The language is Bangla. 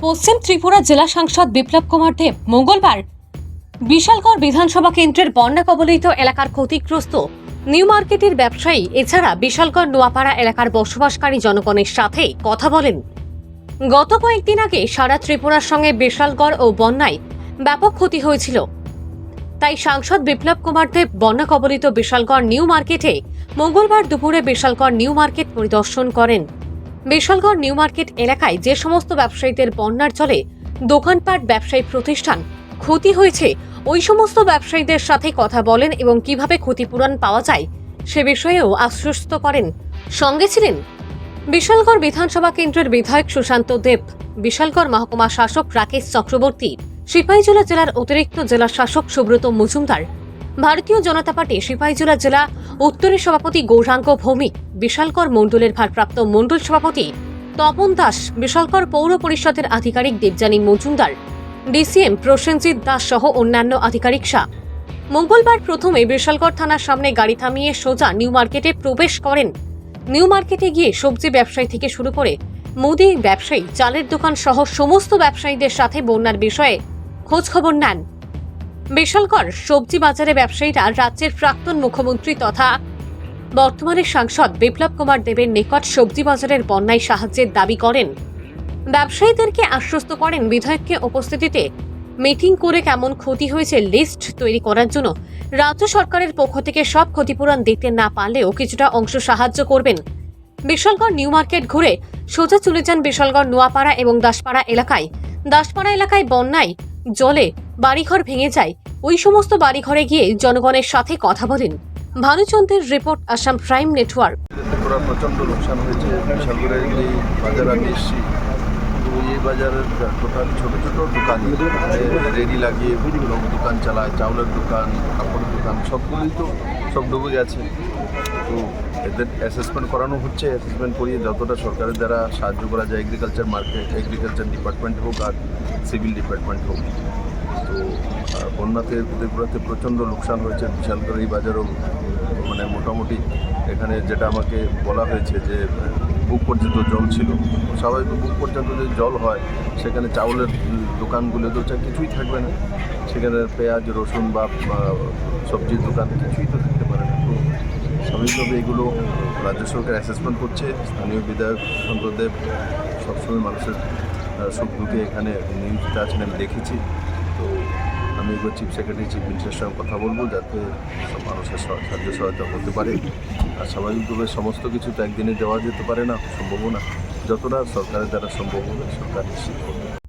পশ্চিম ত্রিপুরা জেলা সাংসদ বিপ্লব কুমার দেব মঙ্গলবার বিশালগড় বিধানসভা কেন্দ্রের বন্যা কবলিত এলাকার ক্ষতিগ্রস্ত নিউ মার্কেটের ব্যবসায়ী এছাড়া বিশালগড় নোয়াপাড়া এলাকার বসবাসকারী জনগণের সাথে কথা বলেন। গত কয়েকদিন আগে সারা ত্রিপুরার সঙ্গে বিশালগড় ও বন্যায় ব্যাপক ক্ষতি হয়েছিল। তাই সাংসদ বিপ্লব কুমার দেব বন্যা কবলিত বিশালগড় নিউ মার্কেটে মঙ্গলবার দুপুরে বিশালগড় নিউ মার্কেট পরিদর্শন করেন। বিশালগড় নিউ মার্কেট এলাকায় যে সমস্ত ব্যবসায়ীদের বন্যার জলে দোকানপাট ব্যবসায়ী প্রতিষ্ঠান ক্ষতি হয়েছে ওই সমস্ত ব্যবসায়ীদের সাথে কথা বলেন এবং কিভাবে ক্ষতিপূরণ পাওয়া যায় সে বিষয়েও আশ্বস্ত করেন। সঙ্গে ছিলেন বিশালগড় বিধানসভা কেন্দ্রের বিধায়ক সুশান্ত দেব, বিশালগড় মহকুমা শাসক রাকেশ চক্রবর্তী, সিপাহীজলা জেলার অতিরিক্ত জেলা শাসক সুব্রত মজুমদার, ভারতীয় জনতা পার্টি সিপাহীজলা জেলা উত্তরের সভাপতি গৌরাঙ্গ ভৌমিক, বিশালগড় মণ্ডলের ভারপ্রাপ্ত মণ্ডল সভাপতি তপন দাস, বিশালগড় পৌর পরিষদের আধিকারিক দেবযানী মজুমদার, ডিসিএম প্রসেনজিৎ দাস সহ অন্যান্য আধিকারিকরা মঙ্গলবার প্রথমে বিশালগড় থানার সামনে গাড়ি থামিয়ে সোজা নিউ মার্কেটে প্রবেশ করেন। নিউ মার্কেটে গিয়ে সবজি ব্যবসায়ী থেকে শুরু করে মুদি ব্যবসায়ী, চালের দোকান সহ সমস্ত ব্যবসায়ীদের সাথে বন্যার বিষয়ে খোঁজ খবর নেন। বিশালগড় সবজি বাজারে ব্যবসায়ীরা রাজ্যের প্রাক্তন মুখ্যমন্ত্রী তথা বর্তমানের সাংসদ বিপ্লব কুমার দেবের নিকট সবজি বাজারের বন্যায় সাহায্যের দাবি করেন। ব্যবসায়ীদেরকে আশ্বস্ত করেন বিধায়ককে উপস্থিতিতে মিটিং করে কেমন ক্ষতি হয়েছে লিস্ট তৈরি করার জন্য রাজ্য সরকারের পক্ষ থেকে সব ক্ষতিপূরণ দিতে না পারলেও কিছুটা অংশ সাহায্য করবেন। বিশালগড় নিউ মার্কেট ঘুরে সোজা চলে যান বিশালগড় নোয়াপাড়া এবং দাসপাড়া এলাকায়। দাসপাড়া এলাকায় বন্যায় জলে বাড়িঘর ভেঙে যায়, ওই সমস্ত বাড়িঘরে গিয়ে জনগণের সাথে কথা বলেন। ভানুচন্দ্রের রিপোর্ট, আসাম প্রাইম নেটওয়ার্ক। প্রচণ্ড লোকসান হয়েছে। বিশালগড়ের যে বাজার আমি এসেছি, তো এই বাজারের টোটাল ছোটো ছোটো দোকান রেডি লাগিয়ে দোকান চালায়, চাউলের দোকান, কাপড়ের দোকান, সবগুলোই তো সব ডুবে গেছে। তো এদের অ্যাসেসমেন্ট করানো হচ্ছে। অ্যাসেসমেন্ট করিয়ে যতটা সরকারের দ্বারা সাহায্য করা যায়, এগ্রিকালচার ডিপার্টমেন্ট হোক আর সিভিল ডিপার্টমেন্ট হোক। তো বন্যাতে ত্রিপুরাতে প্রচণ্ড লোকসান হয়েছে। বিশালগড় এই বাজারও মানে মোটামুটি এখানে যেটা আমাকে বলা হয়েছে যে বুক পর্যন্ত জল ছিল। স্বাভাবিক বুক পর্যন্ত যদি জল হয় সেখানে চাউলের দোকানগুলো তো কিছুই থাকবে না, সেখানে পেঁয়াজ রসুন বা সবজির দোকান কিছুই তো থাকতে পারে না। তো স্বাভাবিকভাবে এগুলো রাজ্য সরকার অ্যাসেসমেন্ট করছে। স্থানীয় বিধায়ক সুশান্ত দেব সবসময় মানুষের সুখ দুঃখে এখানে নিয়োজিত আছেন, আমি দেখেছি। তো আমি এবার চিফ সেক্রেটারি, চিফ মিনিস্টারের সঙ্গে কথা বলবো যাতে সব মানুষের সাহায্য সহায়তা করতে পারে। আর স্বাভাবিকভাবে সমস্ত কিছু তো একদিনে দেওয়া যেতে পারে না, সম্ভব না। যতটা সরকারের দ্বারা সম্ভব হবে সরকার নিশ্চিত করবে।